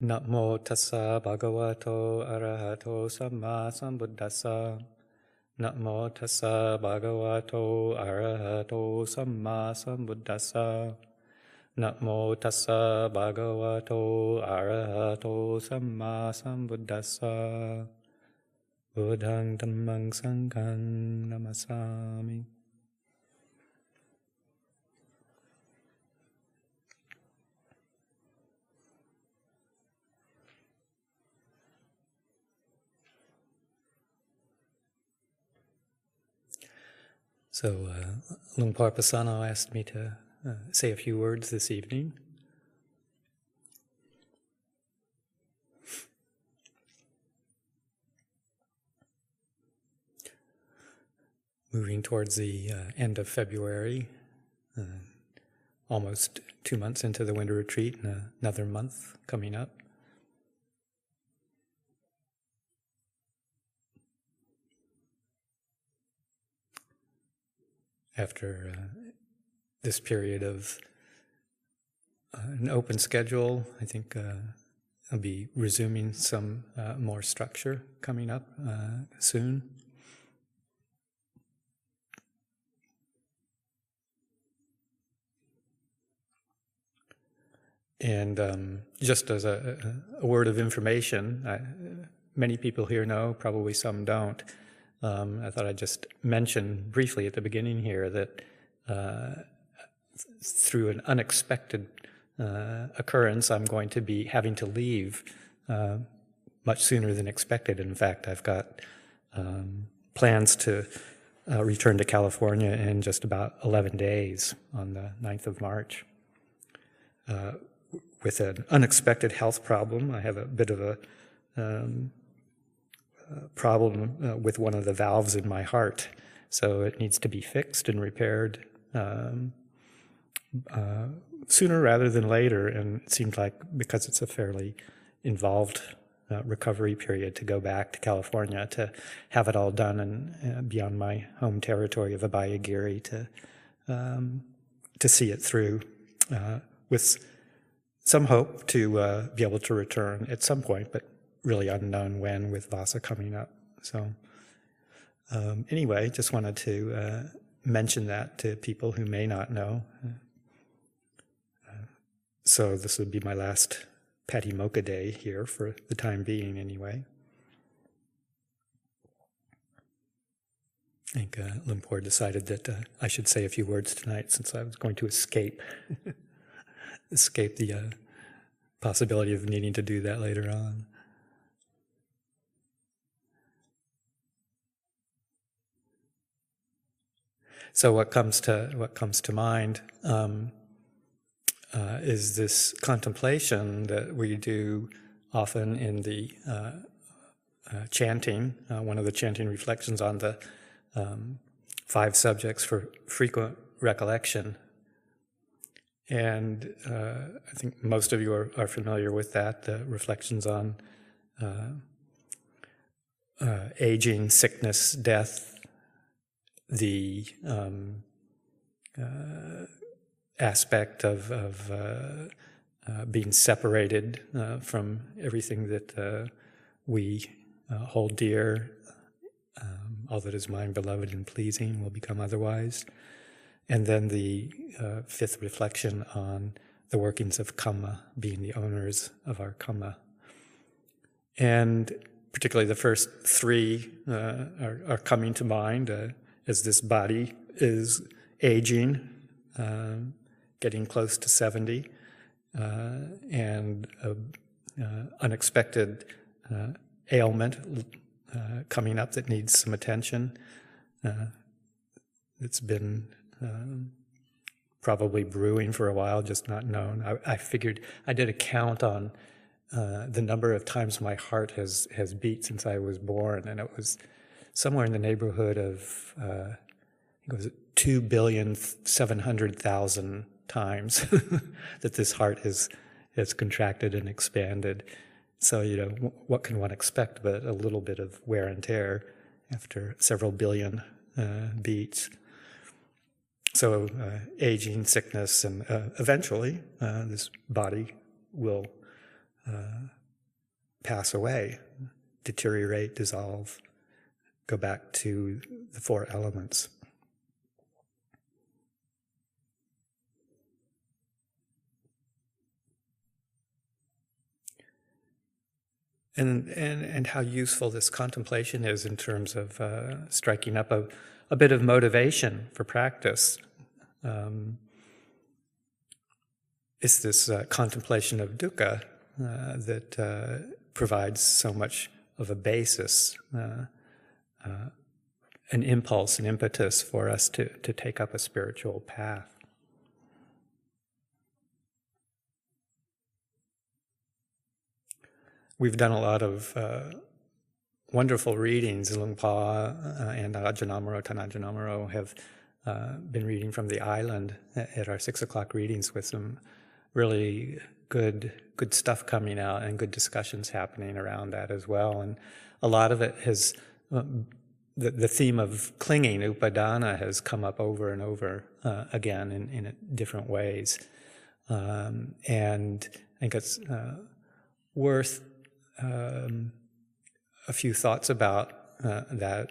Namo tassa bhagavato arahato samma sambuddhassa. Namo tassa bhagavato arahato samma sambuddhassa. Namo tassa bhagavato arahato samma sambuddhassa. Buddhang dhammang sanghang namasami. So, Lumpur Pasano asked me to say a few words this evening. Moving towards the end of February, almost 2 months into the winter retreat, and another month coming up. After this period of an open schedule, I think I'll be resuming some more structure coming up soon. And just as a word of information, many people here know, probably some don't. I thought I'd just mention briefly at the beginning here that through an unexpected occurrence, I'm going to be having to leave much sooner than expected. In fact, I've got plans to return to California in just about 11 days on the 9th of March. With an unexpected health problem, I have a bit of a problem with one of the valves in my heart, so it needs to be fixed and repaired sooner rather than later, and it seemed like, because it's a fairly involved recovery period, to go back to California to have it all done and be on my home territory of Abhayagiri to see it through with some hope to be able to return at some point, but really unknown when, with Vasa coming up. So anyway, just wanted to mention that to people who may not know. So this would be my last Patimokkha day here for the time being anyway. I think Lumpur decided that I should say a few words tonight, since I was going to escape the possibility of needing to do that later on. So what comes to mind is this contemplation that we do often in the chanting. One of the chanting reflections on the 5 subjects for frequent recollection. And I think most of you are familiar with that, the reflections on aging, sickness, death, the aspect of being separated from everything that we hold dear. All that is mine, beloved, and pleasing will become otherwise. And then the 5th reflection on the workings of kamma, being the owners of our kamma. And particularly the first 3 are coming to mind as this body is aging, getting close to 70, and unexpected ailment coming up that needs some attention. It's been probably brewing for a while, just not known. I figured, I did a count on the number of times my heart has beat since I was born, and it was somewhere in the neighborhood of, I think it was 2,700,000 times that this heart has contracted and expanded. So, what can one expect but a little bit of wear and tear after several billion beats? So aging, sickness, and eventually this body will pass away, deteriorate, dissolve, go back to the four elements. And how useful this contemplation is in terms of striking up a bit of motivation for practice. It's this contemplation of dukkha that provides so much of a basis, an impulse, an impetus for us to take up a spiritual path. We've done a lot of wonderful readings. Lungpa and Ajahn Karunadhammo have been reading from the island at our 6 o'clock readings with some really good stuff coming out and good discussions happening around that as well. And a lot of it has, the theme of clinging, upadana, has come up over and over again in different ways. And I think it's worth a few thoughts about that,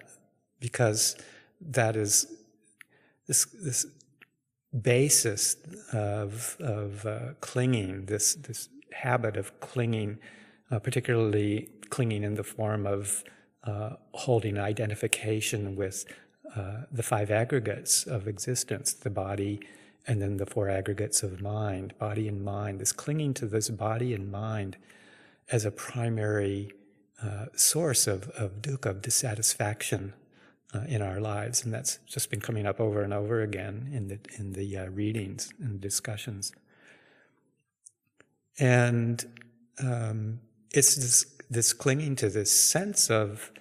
because that is this basis of clinging, this habit of clinging, particularly clinging in the form of holding identification with the 5 aggregates of existence, the body, and then the 4 aggregates of mind, body and mind, this clinging to this body and mind as a primary source of dukkha, of dissatisfaction in our lives. And that's just been coming up over and over again in the readings and discussions. And it's this clinging to this sense of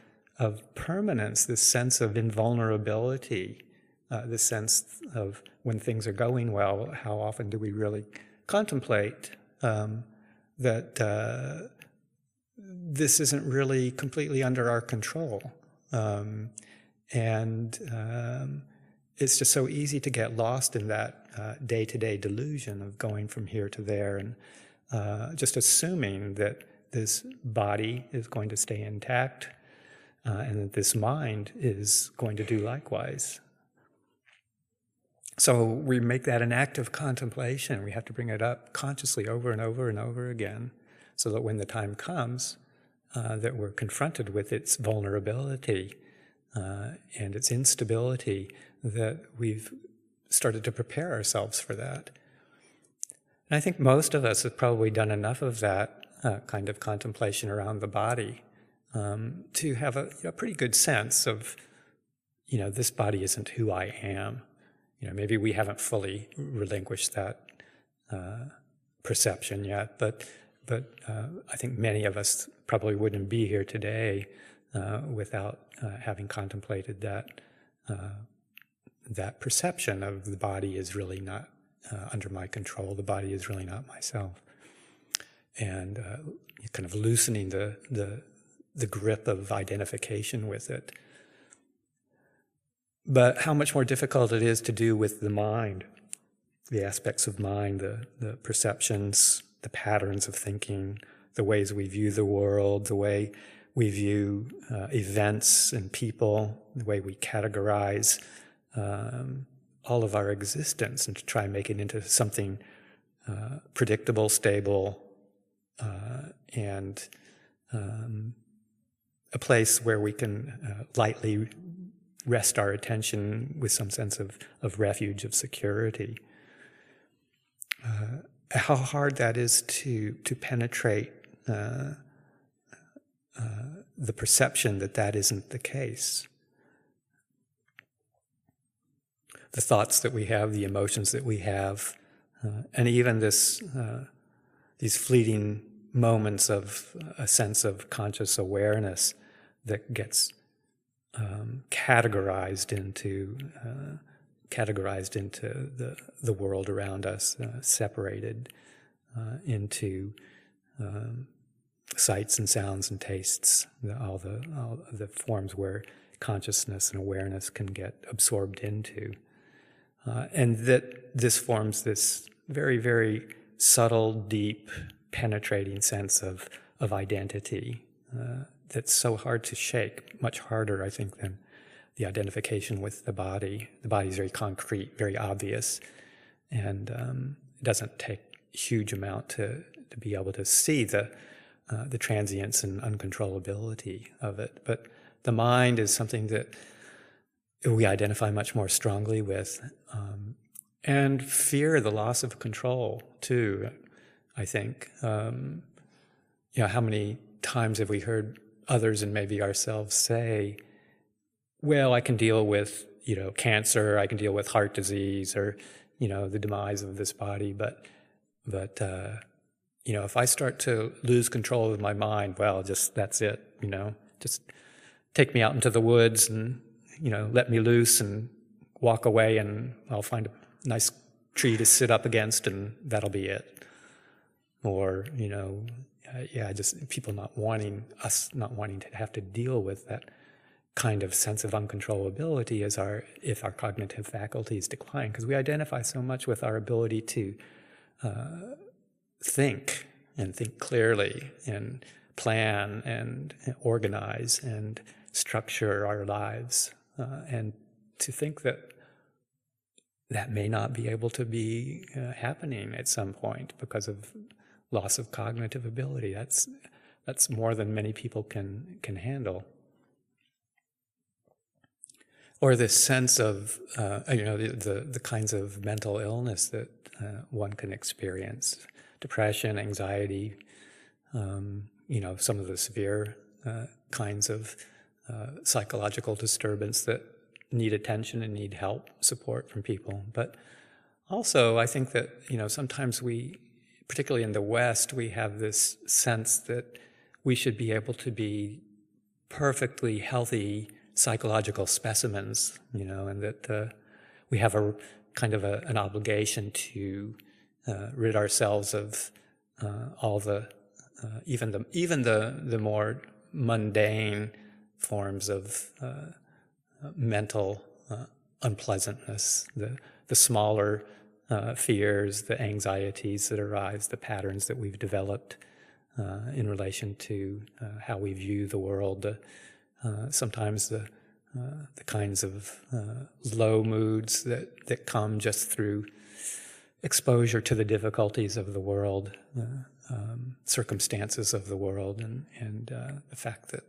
permanence, this sense of invulnerability, this sense of when things are going well, how often do we really contemplate that this isn't really completely under our control. It's just so easy to get lost in that day-to-day delusion of going from here to there and just assuming that this body is going to stay intact and that this mind is going to do likewise. So we make that an act of contemplation. We have to bring it up consciously over and over and over again, so that when the time comes that we're confronted with its vulnerability and its instability, that we've started to prepare ourselves for that. And I think most of us have probably done enough of that kind of contemplation around the body to have a pretty good sense of, this body isn't who I am. Maybe we haven't fully relinquished that perception yet, but I think many of us probably wouldn't be here today without having contemplated that perception of the body is really not under my control, the body is really not myself. And kind of loosening the grip of identification with it. But how much more difficult it is to do with the mind, the aspects of mind, the perceptions, the patterns of thinking, the ways we view the world, the way we view events and people, the way we categorize all of our existence, and to try and make it into something predictable, stable, and a place where we can lightly rest our attention with some sense of refuge, of security. How hard that is to penetrate the perception that isn't the case. The thoughts that we have, the emotions that we have, and even these fleeting moments of a sense of conscious awareness that gets categorized into the world around us, separated into sights and sounds and tastes, all the forms where consciousness and awareness can get absorbed into. And that this forms this very, very subtle, deep penetrating sense of identity that's so hard to shake, much harder, I think, than the identification with the body. The body is very concrete, very obvious, and it doesn't take a huge amount to be able to see the transience and uncontrollability of it. But the mind is something that we identify much more strongly with, and fear the loss of control too, I think. How many times have we heard others and maybe ourselves say, well, I can deal with, cancer, I can deal with heart disease, or, the demise of this body, but if I start to lose control of my mind, well, that's it, just take me out into the woods and, let me loose and walk away, and I'll find a nice tree to sit up against, and that'll be it. Or, just people not wanting to have to deal with that kind of sense of uncontrollability if our cognitive faculties decline, because we identify so much with our ability to think clearly and plan and organize and structure our lives, and to think that may not be able to be happening at some point because of loss of cognitive ability. That's more than many people can handle. Or this sense of the kinds of mental illness that one can experience: depression, anxiety, some of the severe kinds of psychological disturbance that need attention and need help, support from people. But also, I think that sometimes we, particularly in the West, we have this sense that we should be able to be perfectly healthy psychological specimens, and that we have a kind of an obligation to rid ourselves of all the even the more mundane forms of mental unpleasantness, the smaller fears, the anxieties that arise, the patterns that we've developed in relation to how we view the world, sometimes the kinds of low moods that come just through exposure to the difficulties of the world, circumstances of the world, and the fact that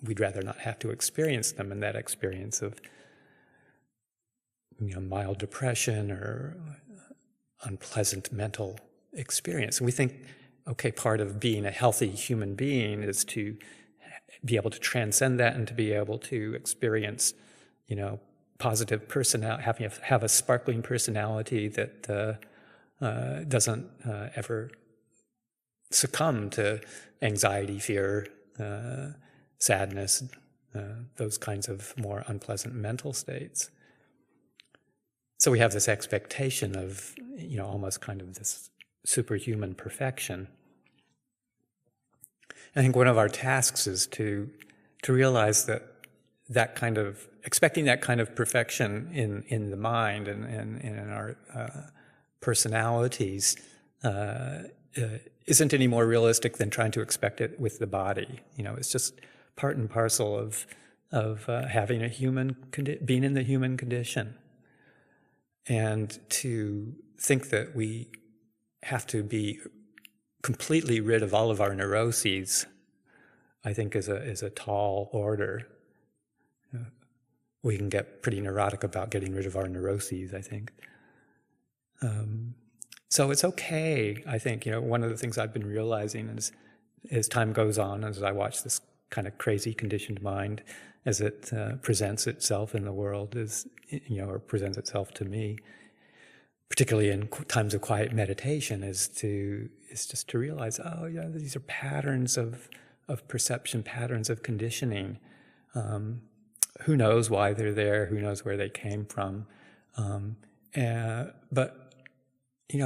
we'd rather not have to experience them, and that experience of mild depression or unpleasant mental experience. And we think, okay, part of being a healthy human being is to be able to transcend that and to be able to experience, positive personality, have a sparkling personality that doesn't ever succumb to anxiety, fear, sadness, those kinds of more unpleasant mental states. So we have this expectation of, almost kind of this superhuman perfection. I think one of our tasks is to realize that kind of, expecting that kind of perfection in the mind and in our personalities isn't any more realistic than trying to expect it with the body. It's just part and parcel of having being in the human condition. And to think that we have to be completely rid of all of our neuroses, I think is a tall order. We can get pretty neurotic about getting rid of our neuroses, I think. So it's okay, I think. One of the things I've been realizing is, as time goes on, as I watch this kind of crazy conditioned mind as it presents itself in the world, or presents itself to me, particularly in times of quiet meditation, is just to realize, these are patterns of perception, patterns of conditioning. Who knows why they're there? Who knows where they came from? But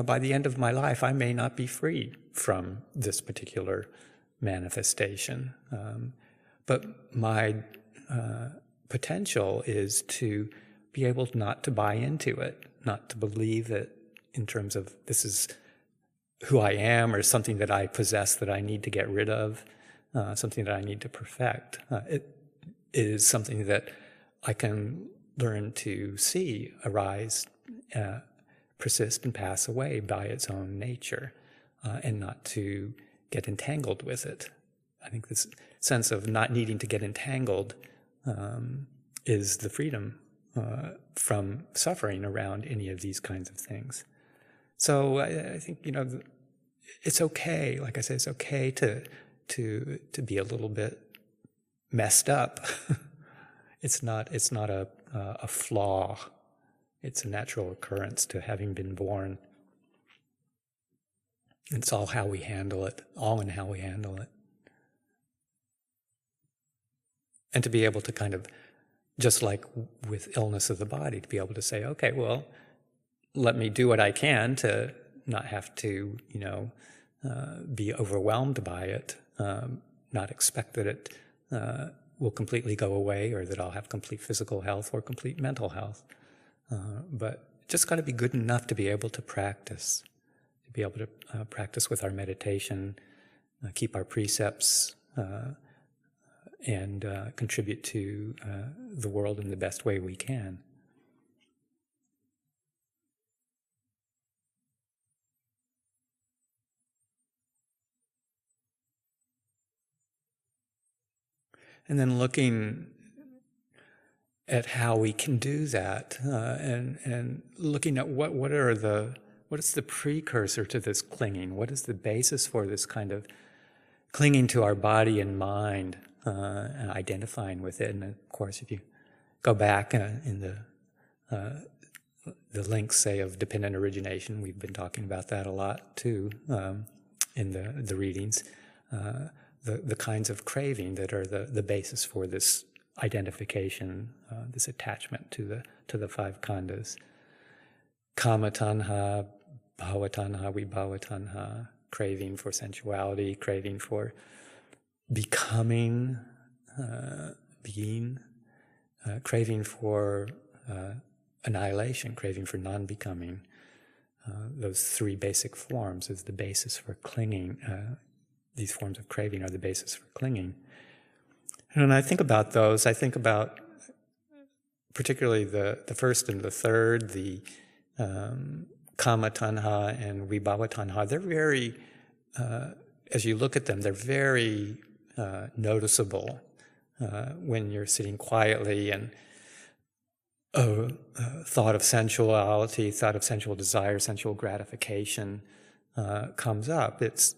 by the end of my life, I may not be free from this particular manifestation. But my potential is to be able not to buy into it, not to believe it in terms of this is who I am or something that I possess that I need to get rid of, something that I need to perfect. It is something that I can learn to see arise, persist, and pass away by its own nature, and not to get entangled with it. I think this sense of not needing to get entangled is the freedom from suffering around any of these kinds of things. So I think, it's okay. Like I said, it's okay to be a little bit messed up. It's not a flaw. It's a natural occurrence to having been born. It's all how we handle it, all in how we handle it. And to be able to kind of, just like with illness of the body, to be able to say, okay, well, let me do what I can to not have to, be overwhelmed by it, not expect that it will completely go away or that I'll have complete physical health or complete mental health. But just got to be good enough to be able to practice, practice with our meditation, keep our precepts, and contribute to the world in the best way we can. And then looking at how we can do that, and looking at what is the precursor to this clinging? What is the basis for this kind of clinging to our body and mind, and identifying with it? And of course, if you go back in the links, say, of dependent origination, we've been talking about that a lot too in the readings. The kinds of craving that are the basis for this identification, this attachment to the five khandhas. Kama tanha, bhava tanha, vibhava tanha, craving for sensuality, craving for becoming, being, craving for annihilation, craving for non-becoming. Those three basic forms is the basis for clinging. These forms of craving are the basis for clinging. And when I think about those, I think about particularly the first and the third, the kama tanha and vibhava tanha. They're very, as you look at them, they're very noticeable when you're sitting quietly and thought of sensuality, thought of sensual desire, sensual gratification comes up. It's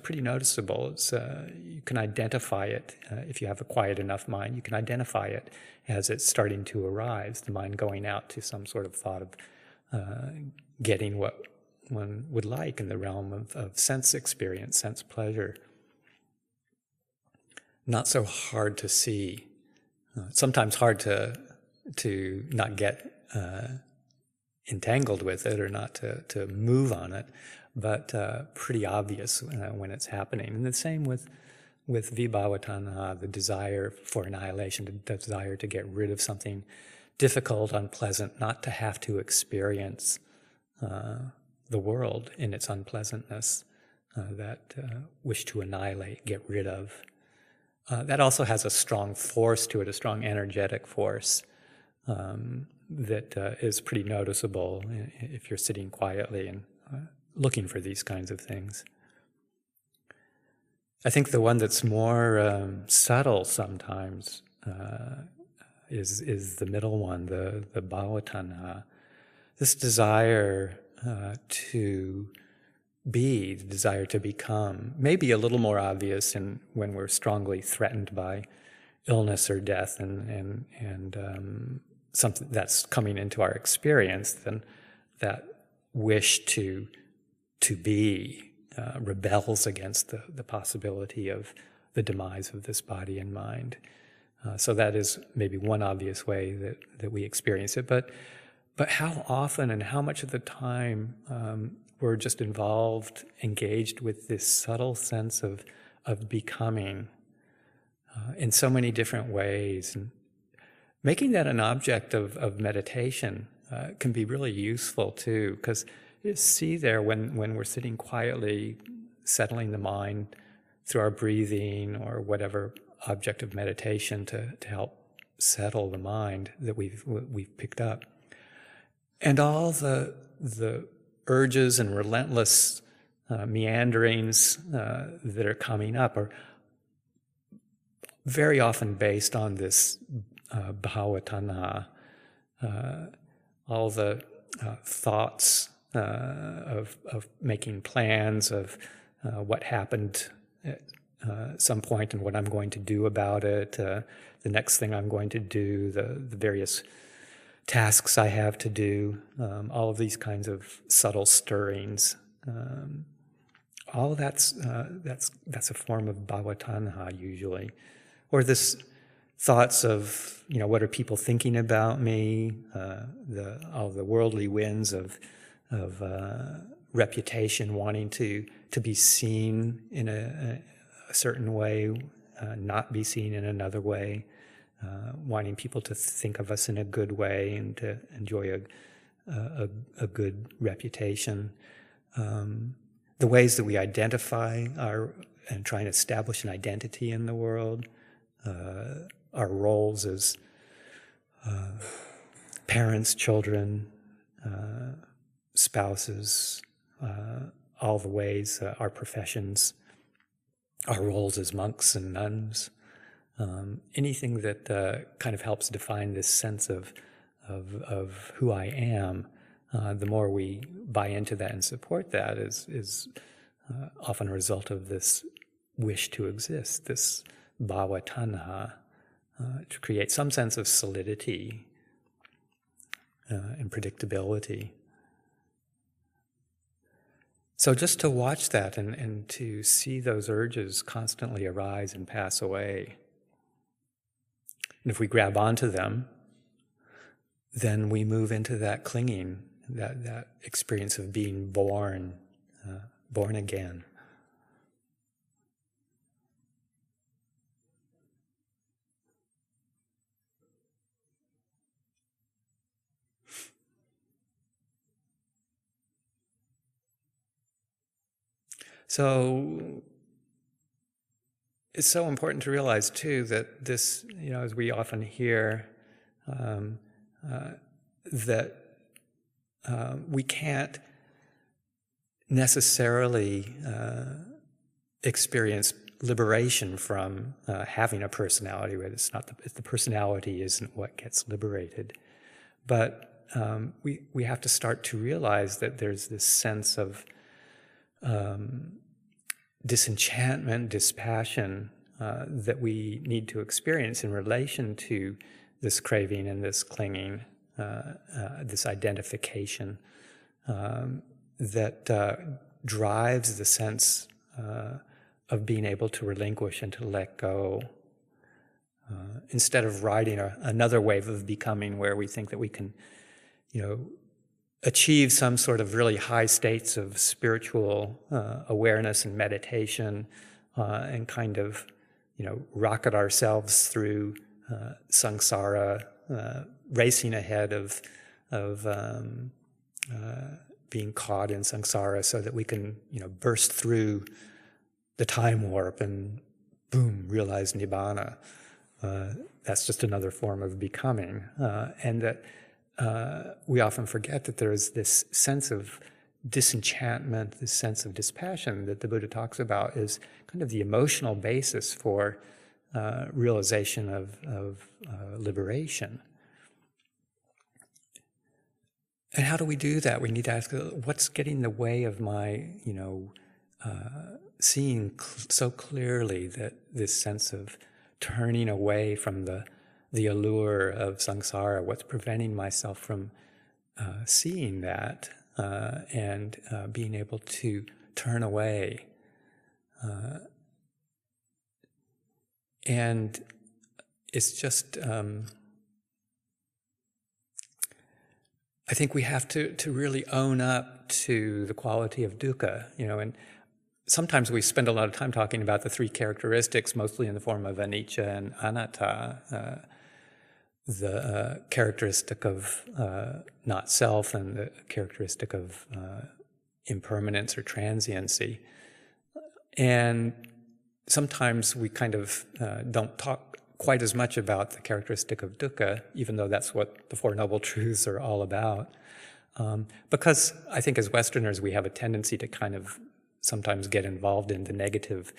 pretty noticeable. You can identify it if you have a quiet enough mind. You can identify it as it's starting to arise, the mind going out to some sort of thought of getting what one would like in the realm of sense experience, sense pleasure. Not so hard to see. Sometimes hard to not get entangled with it or not to move on it, but pretty obvious when it's happening. And the same with vibhava tanha, the desire for annihilation, the desire to get rid of something difficult, unpleasant, not to have to experience the world in its unpleasantness, that wish to annihilate, get rid of. That also has a strong force to it, a strong energetic force that is pretty noticeable if you're sitting quietly and looking for these kinds of things. I think the one that's more subtle sometimes is the middle one, the bhava tanha. This desire to be, the desire to become, may be a little more obvious when we're strongly threatened by illness or death and something that's coming into our experience, than that wish to be rebels against the possibility of the demise of this body and mind. So that is maybe one obvious way that we experience it. But how often and how much of the time we're just engaged with this subtle sense of becoming in so many different ways. And making that an object of meditation can be really useful too, because see there when we're sitting quietly, settling the mind through our breathing or whatever object of meditation to help settle the mind that we've picked up. And all the urges and relentless meanderings that are coming up are very often based on this bhava tanha, all the thoughts of making plans of what happened at some point and what I'm going to do about it, the next thing I'm going to do, the various tasks I have to do, all of these kinds of subtle stirrings. All of that's a form of bhava tanha usually, or this thoughts of what are people thinking about me, all the worldly winds of reputation, wanting to be seen in a certain way, not be seen in another way, wanting people to think of us in a good way and to enjoy a good reputation. The ways that we identify and try and establish an identity in the world, our roles as parents, children, spouses, all the ways, our professions, our roles as monks and nuns, anything that kind of helps define this sense of who I am. The more we buy into that and support that is often a result of this wish to exist, this bhava tanha, to create some sense of solidity and predictability. So just to watch that and to see those urges constantly arise and pass away. And if we grab onto them, then we move into that clinging, that experience of being born again. So it's so important to realize too that this, as we often hear, that we can't necessarily experience liberation from having a personality, where it's not the personality isn't what gets liberated, but we have to start to realize that there's this sense of disenchantment, dispassion that we need to experience in relation to this craving and this clinging, this identification that drives the sense of being able to relinquish and to let go, instead of riding another wave of becoming where we think that we can, achieve some sort of really high states of spiritual awareness and meditation, and kind of, rocket ourselves through samsara, racing ahead of being caught in samsara, so that we can, burst through the time warp and boom, realize nibbana. That's just another form of becoming, and that. We often forget that there is this sense of disenchantment, this sense of dispassion that the Buddha talks about is kind of the emotional basis for realization of liberation. And how do we do that? We need to ask, what's getting in the way of my, seeing so clearly that this sense of turning away from the allure of samsara, what's preventing myself from seeing that and being able to turn away. And it's just, I think we have to really own up to the quality of dukkha, and sometimes we spend a lot of time talking about the three characteristics, mostly in the form of anicca and anatta. characteristic of not self and the characteristic of impermanence or transiency. And sometimes we kind of don't talk quite as much about the characteristic of dukkha, even though that's what the Four Noble Truths are all about. Because I think as Westerners we have a tendency to kind of sometimes get involved in the negative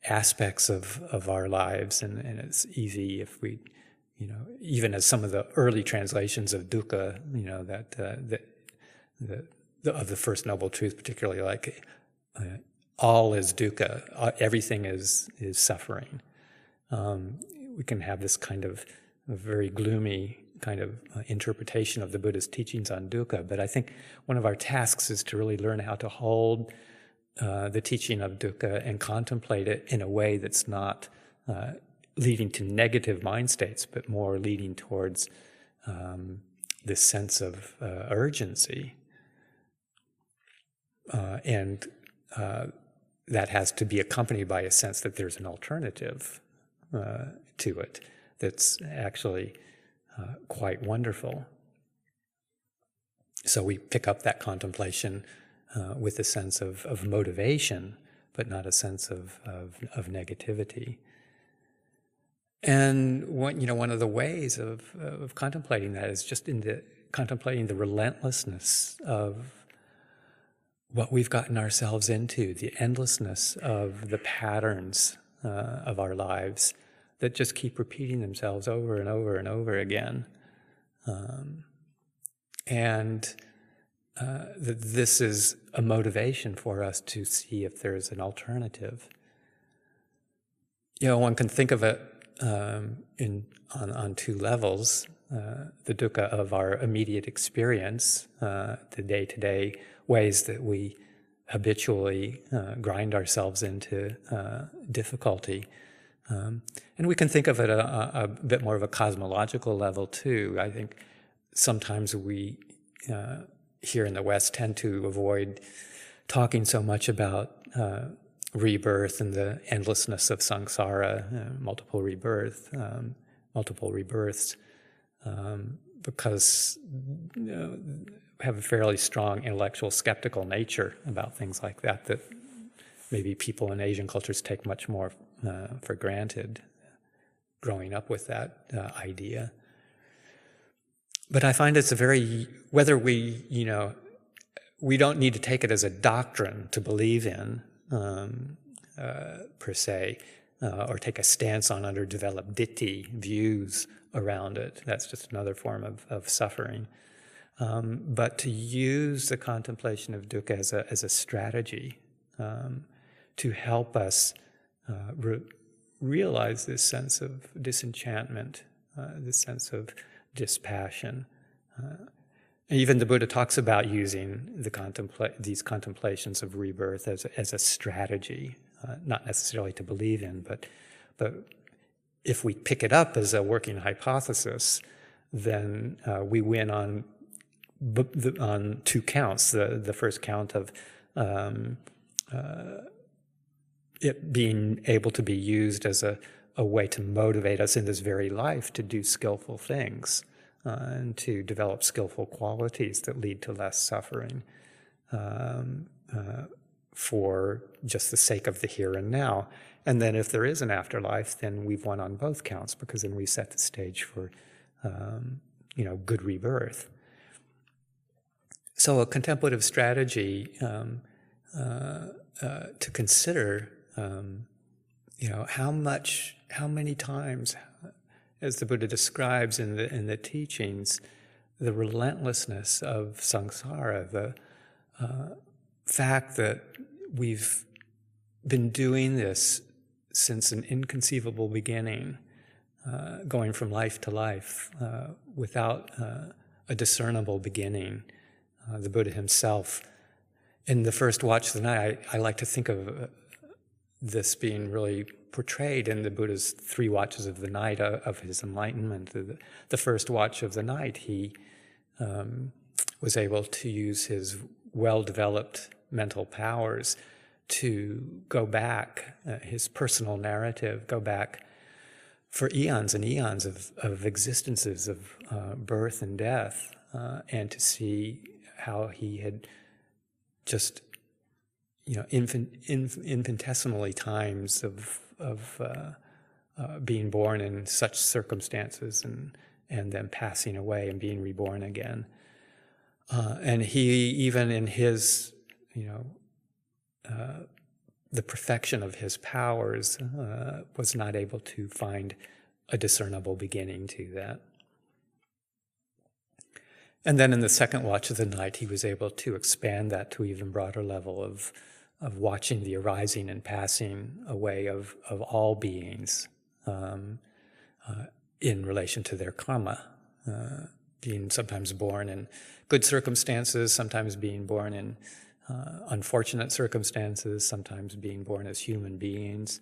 aspects of our lives, and it's easy if we, even as some of the early translations of dukkha, of the First Noble Truth, particularly like all is dukkha, everything is suffering. We can have this kind of a very gloomy kind of interpretation of the Buddha's teachings on dukkha, but I think one of our tasks is to really learn how to hold the teaching of dukkha and contemplate it in a way that's not leading to negative mind states, but more leading towards this sense of urgency. And that has to be accompanied by a sense that there's an alternative to it that's actually quite wonderful. So we pick up that contemplation with a sense of motivation, but not a sense of negativity. And one of the ways of contemplating that is just contemplating the relentlessness of what we've gotten ourselves into, the endlessness of the patterns of our lives that just keep repeating themselves over and over and over again. That this is a motivation for us to see if there's an alternative. One can think of it on two levels. The dukkha of our immediate experience, the day-to-day ways that we habitually grind ourselves into difficulty. And we can think of it a bit more of a cosmological level too. I think sometimes we here in the West tend to avoid talking so much about rebirth and the endlessness of samsara, multiple rebirths, because have a fairly strong intellectual skeptical nature about things like that maybe people in Asian cultures take much more for granted, growing up with that idea. But I find it's whether we don't need to take it as a doctrine to believe in, per se, or take a stance on underdeveloped ditthi views around it. That's just another form of suffering. But to use the contemplation of dukkha as a strategy to help us realize this sense of disenchantment, this sense of dispassion. Even the Buddha talks about using these contemplations of rebirth as a strategy, not necessarily to believe in, but if we pick it up as a working hypothesis, then we win on two counts. The first count of it being able to be used as a way to motivate us in this very life to do skillful things and to develop skillful qualities that lead to less suffering for just the sake of the here and now. And then if there is an afterlife, then we've won on both counts, because then we set the stage for good rebirth. So a contemplative strategy to consider, how many times, as the Buddha describes in the teachings, the relentlessness of samsara, the fact that we've been doing this since an inconceivable beginning, going from life to life without a discernible beginning. The Buddha himself, in the first watch of the night, I like to think of this being really portrayed in the Buddha's 3 watches of the night of his enlightenment. The first watch of the night, he was able to use his well-developed mental powers to go back, his personal narrative, go back for eons and eons of existences of birth and death, and to see how he had just, infinitesimally times of being born in such circumstances and then passing away and being reborn again. And he, even in his, the perfection of his powers, was not able to find a discernible beginning to that. And then in the second watch of the night, he was able to expand that to an even broader level of watching the arising and passing away of all beings in relation to their karma, being sometimes born in good circumstances, sometimes being born in unfortunate circumstances, sometimes being born as human beings,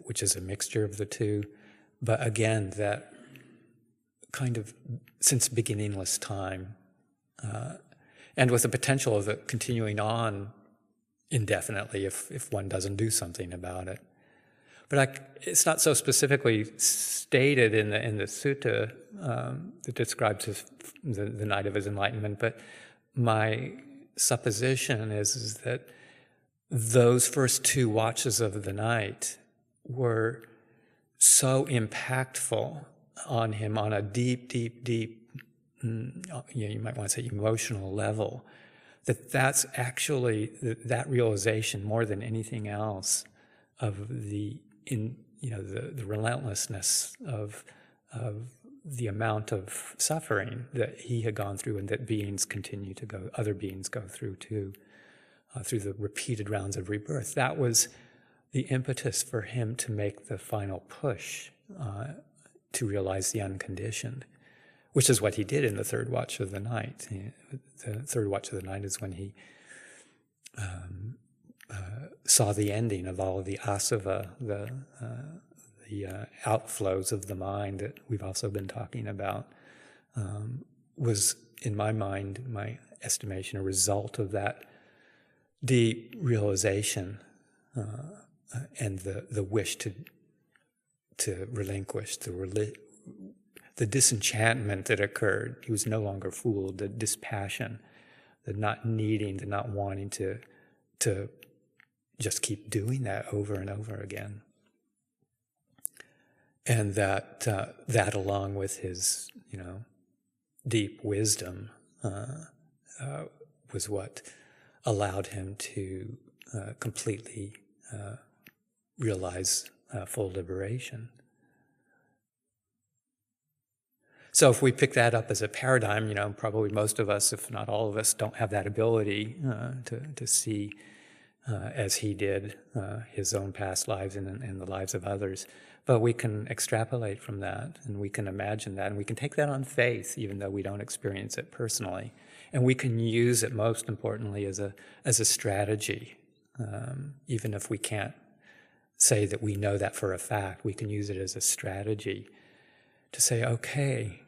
which is a mixture of the two. But again, that kind of since beginningless time, and with the potential of it continuing on indefinitely if one doesn't do something about it. But it's not so specifically stated in the sutta that describes the night of his enlightenment, but my supposition is that those first two watches of the night were so impactful on him on a deep, you might want to say emotional level, that's actually that realization more than anything else of the relentlessness of the amount of suffering that he had gone through and that other beings go through too, through the repeated rounds of rebirth. That was the impetus for him to make the final push to realize the unconditioned, which is what he did in the third watch of the night. The third watch of the night is when he saw the ending of all of the asava, the outflows of the mind that we've also been talking about, was, in my mind, my estimation, a result of that deep realization and the wish to relinquish, the disenchantment that occurred. He was no longer fooled, the dispassion, the not needing, the not wanting to just keep doing that over and over again. And that along with his, deep wisdom was what allowed him to completely realize full liberation. So if we pick that up as a paradigm, probably most of us, if not all of us, don't have that ability to see, as he did, his own past lives and the lives of others. But we can extrapolate from that, and we can imagine that, and we can take that on faith, even though we don't experience it personally. And we can use it, most importantly, as a strategy. Even if we can't say that we know that for a fact, we can use it as a strategy to say, okay,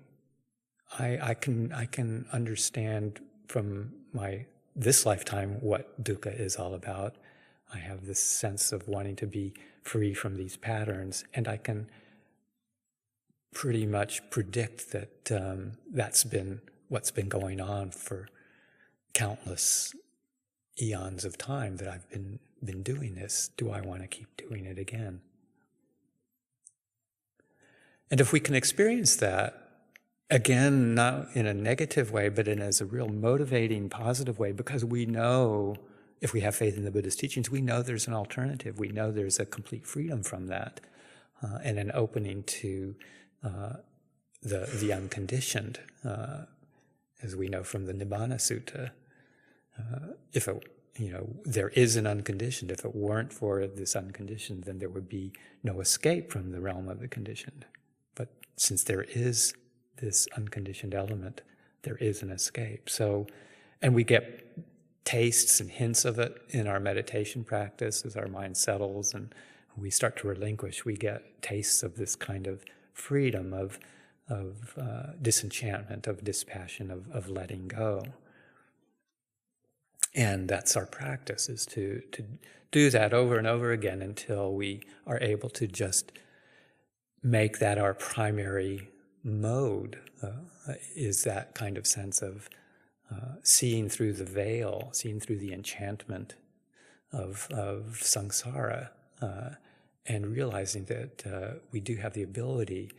I can understand from this lifetime what dukkha is all about. I have this sense of wanting to be free from these patterns, and I can pretty much predict that that's been what's been going on for countless eons of time that I've been doing this. Do I want to keep doing it again? And if we can experience that, again, not in a negative way, but as a real motivating, positive way, because we know, if we have faith in the Buddhist teachings, we know there's an alternative. We know there's a complete freedom from that, and an opening to the unconditioned, as we know from the Nibbana Sutta. If there is an unconditioned. If it weren't for this unconditioned, then there would be no escape from the realm of the conditioned. But since there is this unconditioned element, there is an escape. So, and we get tastes and hints of it in our meditation practice as our mind settles and we start to relinquish. We get tastes of this kind of freedom, of disenchantment, of dispassion, of letting go. And that's our practice, is to do that over and over again until we are able to just make that our primary mode, is that kind of sense of seeing through the veil, seeing through the enchantment of samsara, and realizing that we do have the ability,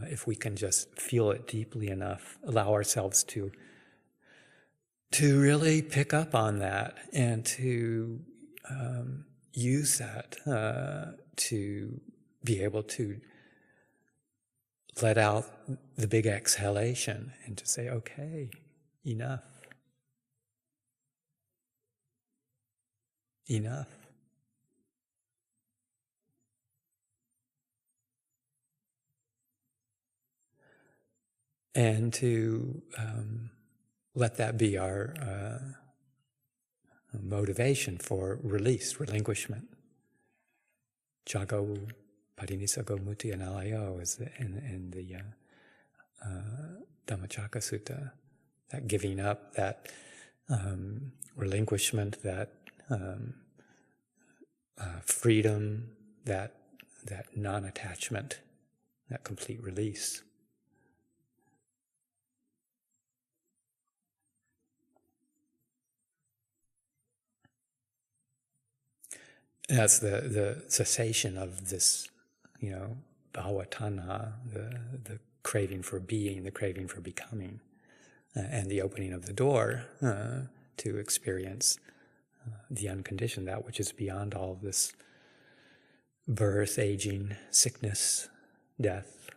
if we can just feel it deeply enough, allow ourselves to really pick up on that and to use that to be able to let out the big exhalation and to say, okay, enough. Enough. And to let that be our motivation for release, relinquishment. Jago Padinisago Muti Analayo is in the Dhammacakka Sutta. That giving up, that relinquishment, that freedom, that non-attachment, that complete release. That's the cessation of this, bhava tanha, the craving for being, the craving for becoming, and the opening of the door to experience the unconditioned, that which is beyond all of this birth, aging, sickness, death,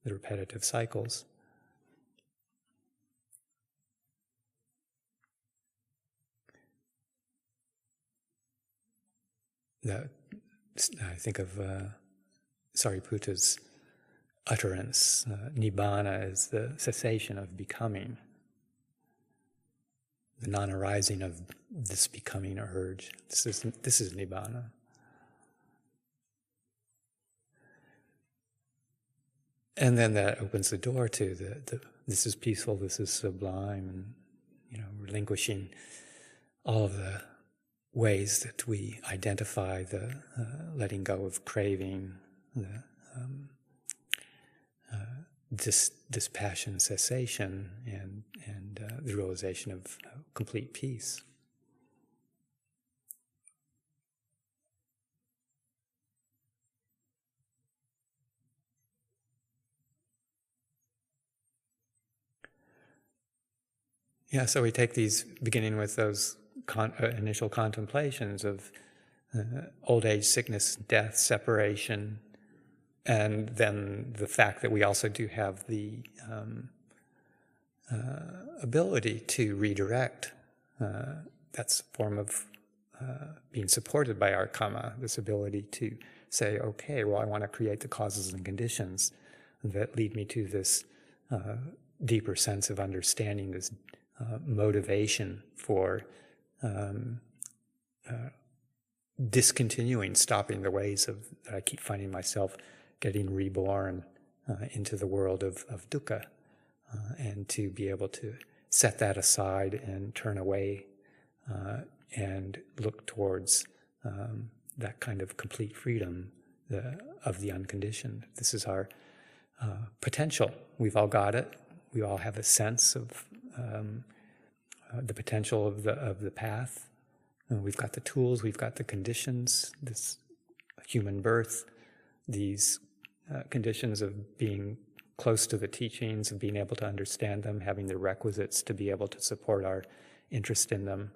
the repetitive cycles. I think of Sariputta's utterance, Nibbana is the cessation of becoming, the non-arising of this becoming urge. This is Nibbana. And then that opens the door to this is peaceful, this is sublime, and relinquishing all of the ways that we identify the letting go of craving, the dispassion cessation, and the realization of complete peace. Yeah, so we take these, beginning with those initial contemplations of old age, sickness, death, separation, and then the fact that we also do have the ability to redirect. That's a form of being supported by our karma, this ability to say, okay, well, I want to create the causes and conditions that lead me to this deeper sense of understanding, this motivation for discontinuing, stopping the ways that I keep finding myself getting reborn into the world of dukkha, and to be able to set that aside and turn away and look towards that kind of complete freedom of the unconditioned. This is our potential. We've all got it. We all have a sense of the potential of the path. We've got the tools, we've got the conditions, this human birth, these conditions of being close to the teachings, of being able to understand them, having the requisites to be able to support our interest in them.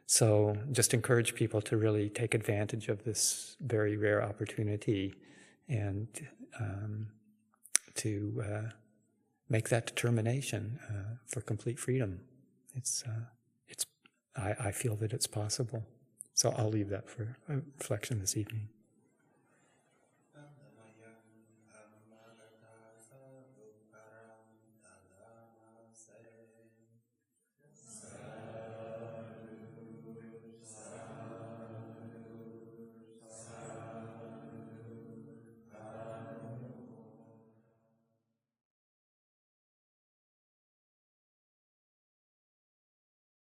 So just encourage people to really take advantage of this very rare opportunity and to make that determination for complete freedom. I feel that it's possible. So I'll leave that for reflection this evening.